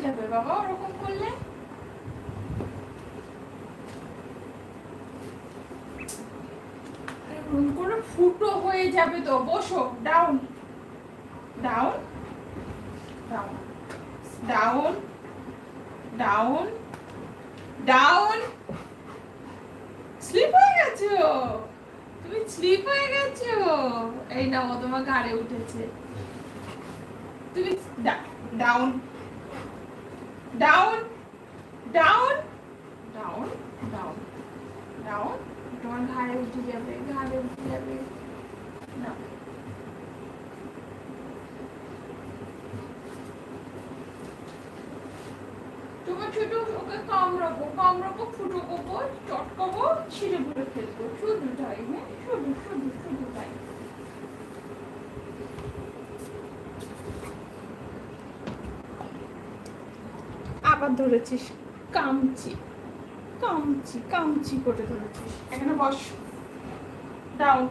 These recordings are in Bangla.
যাবে বাবা ওরকম করলে। করে ফুটো হয়ে যাবে তো। বসো, down down down down down down. Slip হয়ে গেছো তুমি, স্লিপ হয়ে গেছো। এই নাও তোমার ঘাড়ে উঠেছে। তুমি down down down down down down. তোমার ঘাড়ে উঠে যাবে, ঘাড়ে উঠে যাবে। না তোমার ছোট ওকে কামড়াবো কামড়াবো, ফুটো করবো, চটকাবো, ছিঁড়ে ভরে ফেলবো। শুধু তাই, হ্যাঁ শুধু শুধু শুধু তাই। আবার ধরেছিস কামচি, কামচি কামচি করে ধরেছিস। এখানে বস, ডাউন।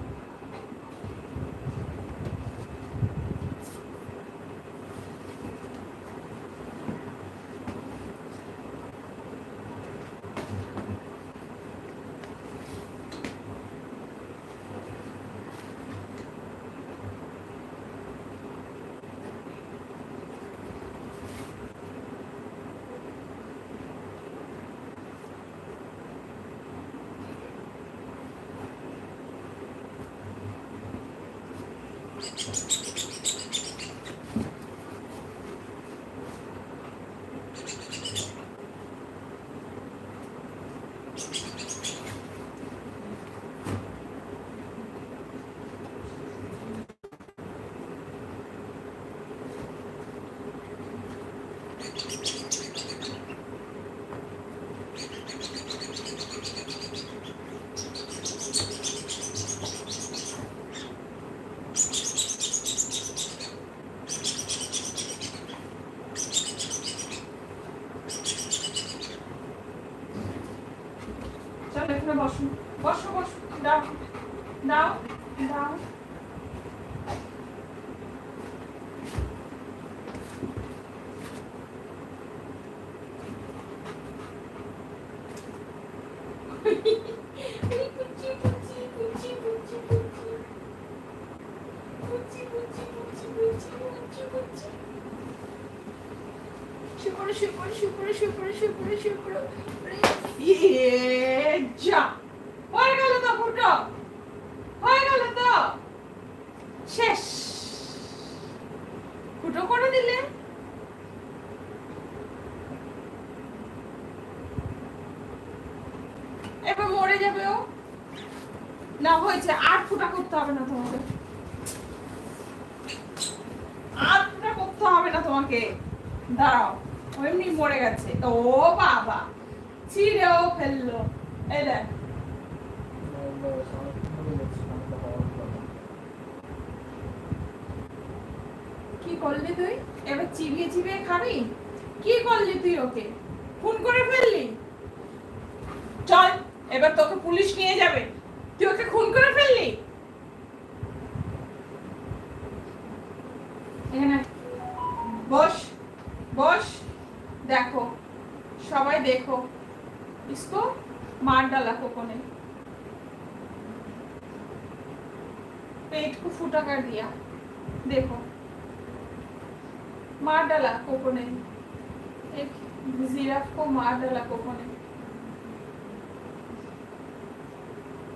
এখানে বসো বসো বসো, দাও দাও দাও। শুকর শুকর শুকর শুকর শুকর শুকর। যা হয়ে গেল তো, ফুটো হয়ে গেল তো, শেষ। ফুটো করে দিলে। এবার মরে যাবে ও। না হয়েছে, আর ফুটা করতে হবে না তোমাকে, আর ফুটা করতে হবে না তোমাকে। দাঁড়াও, এমনি মরে গেছে। ও বাবা, ছিঁড়েও ফেললো। এই দেখ, কি করলি তুই? এবার চিবিয়ে চিবিয়ে খাবি? কি করলি তুই? ওকে খুন করে ফেললি। চল, এবার তোকে পুলিশ নিয়ে যাবে। তুই ওকে খুন করে ফেললি। এখানে বস বস, देखो সবাই देखो इसको मार डाला कोको ने, पेट को फूटा कर दिया। देखो मार डाला कोको ने, एक जिराफ को मार डाला कोको ने।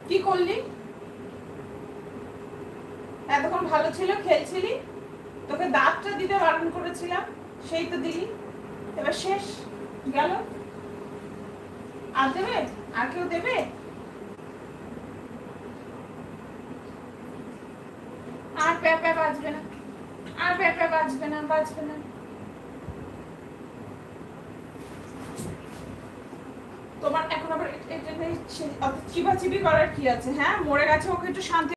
কি করলি? এতক্ষণ ভালো ছিল, খেলছিলি, তোকে দাঁতটা দিতে বারণ করেছিলাম, সেই তো দিলি। এবার শেষ গেল। আর দেবে? আর কেউ দেবে? আর প্যাপা বাজবে না, আর প্যাপা বাজবে না, বাজবে না। তোমার এখন আবার চিবাচিবি করার কি আছে? হ্যাঁ, মরে গেছে, ওকে একটু শান্তি